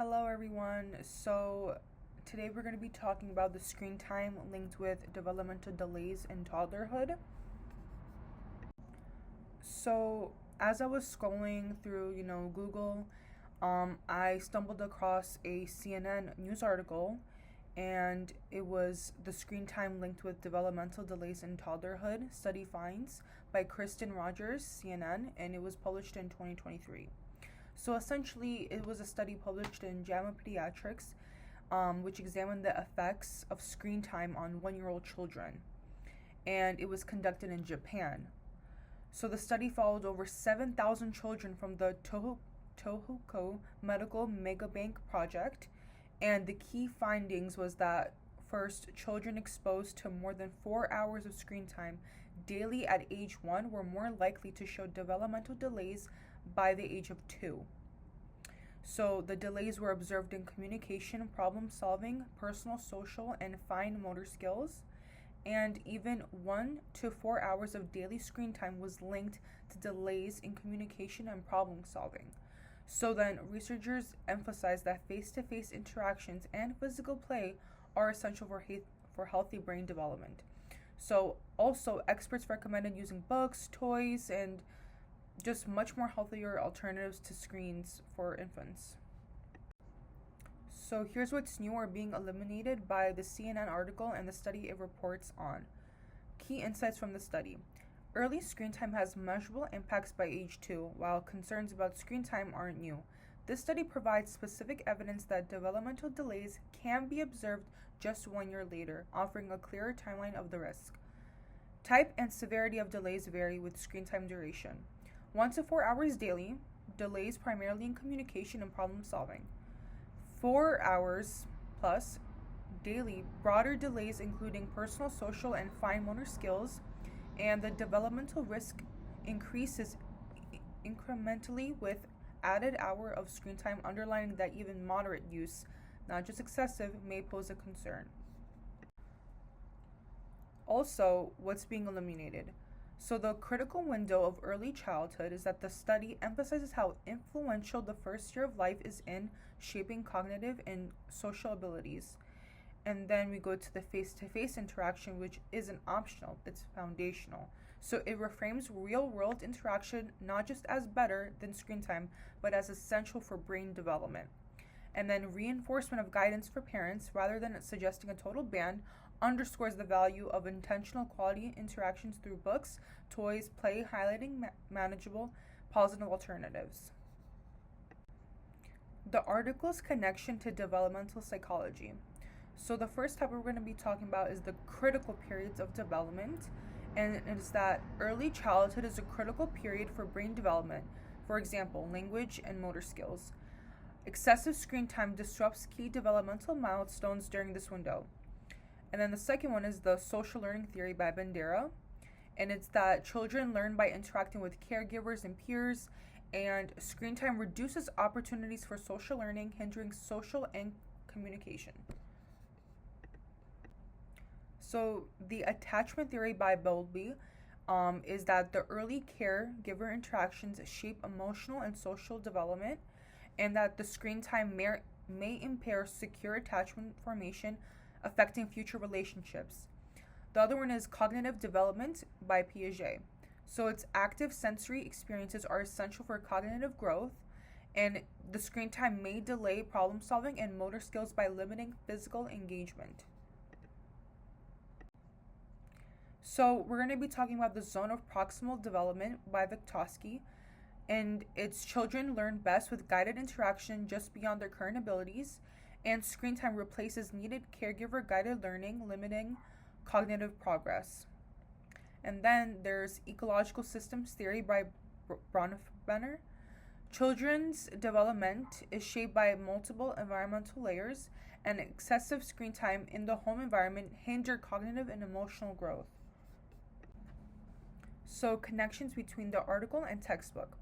Hello, everyone. So, today we're going to be talking about the screen time linked with developmental delays in toddlerhood. So, as I was scrolling through, Google, I stumbled across a CNN news article, and it was the screen time linked with developmental delays in toddlerhood study finds by Kristen Rogers, CNN, and it was published in 2023. So essentially, it was a study published in JAMA Pediatrics, which examined the effects of screen time on 1-year-old children, and it was conducted in Japan. So the study followed over 7,000 children from the Tohoku Medical Megabank project, and the key findings was that first, children exposed to more than 4 hours of screen time daily at age 1 were more likely to show developmental delays by the age of 2. So the delays were observed in communication, problem solving, personal, social, and fine motor skills, and even 1 to 4 hours of daily screen time was linked to delays in communication and problem solving. So then researchers emphasized that face-to-face interactions and physical play are essential for healthy brain development. So also experts recommended using books, toys, and just much more healthier alternatives to screens for infants. So here's what's new or being eliminated by the CNN article and the study it reports on. Key insights from the study. Early screen time has measurable impacts by age 2, while concerns about screen time aren't new. This study provides specific evidence that developmental delays can be observed just 1 year later, offering a clearer timeline of the risk. Type and severity of delays vary with screen time duration. 1 to 4 hours daily, delays primarily in communication and problem solving. 4 hours plus daily, broader delays including personal, social, and fine motor skills, and the developmental risk increases incrementally with added hour of screen time, underlining that even moderate use, not just excessive, may pose a concern. Also, what's being eliminated? So the critical window of early childhood is that the study emphasizes how influential the first year of life is in shaping cognitive and social abilities. And then we go to the face-to-face interaction, which isn't optional, it's foundational. So it reframes real-world interaction not just as better than screen time, but as essential for brain development. And then reinforcement of guidance for parents, rather than suggesting a total ban, underscores the value of intentional quality interactions through books, toys, play, highlighting manageable, positive alternatives. The article's connection to developmental psychology. So the first topic we're going to be talking about is the critical periods of development, and it is that early childhood is a critical period for brain development, for example, language and motor skills. Excessive screen time disrupts key developmental milestones during this window. And then the second one is the social learning theory by Bandera, and it's that children learn by interacting with caregivers and peers, and screen time reduces opportunities for social learning, hindering social and communication. So the attachment theory by Bowlby is that the early caregiver interactions shape emotional and social development, and that the screen time may impair secure attachment formation, affecting future relationships. The other one is cognitive development by Piaget. So its active sensory experiences are essential for cognitive growth, and the screen time may delay problem solving and motor skills by limiting physical engagement. So we're going to be talking about the zone of proximal development by Vygotsky, and its children learn best with guided interaction just beyond their current abilities, and screen time replaces needed caregiver guided learning, limiting cognitive progress. And then there's ecological systems theory by Bronfenbrenner. Children's development is shaped by multiple environmental layers, and excessive screen time in the home environment hinder cognitive and emotional growth. So connections between the article and textbook.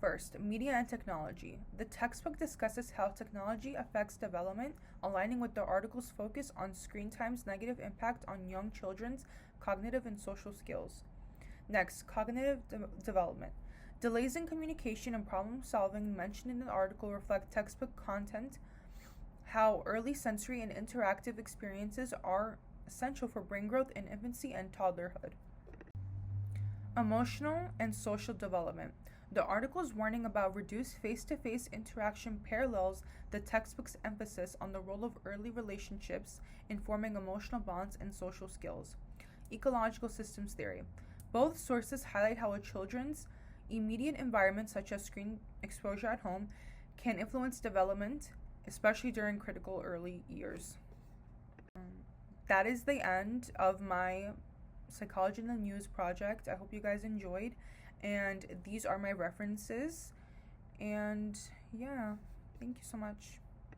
First, media and technology. The textbook discusses how technology affects development, aligning with the article's focus on screen time's negative impact on young children's cognitive and social skills. Next, cognitive development. Delays in communication and problem solving mentioned in the article reflect textbook content, how early sensory and interactive experiences are essential for brain growth in infancy and toddlerhood. Emotional and social development. The article's warning about reduced face to face interaction parallels the textbook's emphasis on the role of early relationships in forming emotional bonds and social skills. Ecological systems theory. Both sources highlight how a children's immediate environment, such as screen exposure at home, can influence development, especially during critical early years. That is the end of my Psychology in the News project. I hope you guys enjoyed, and these are my references. And yeah, thank you so much.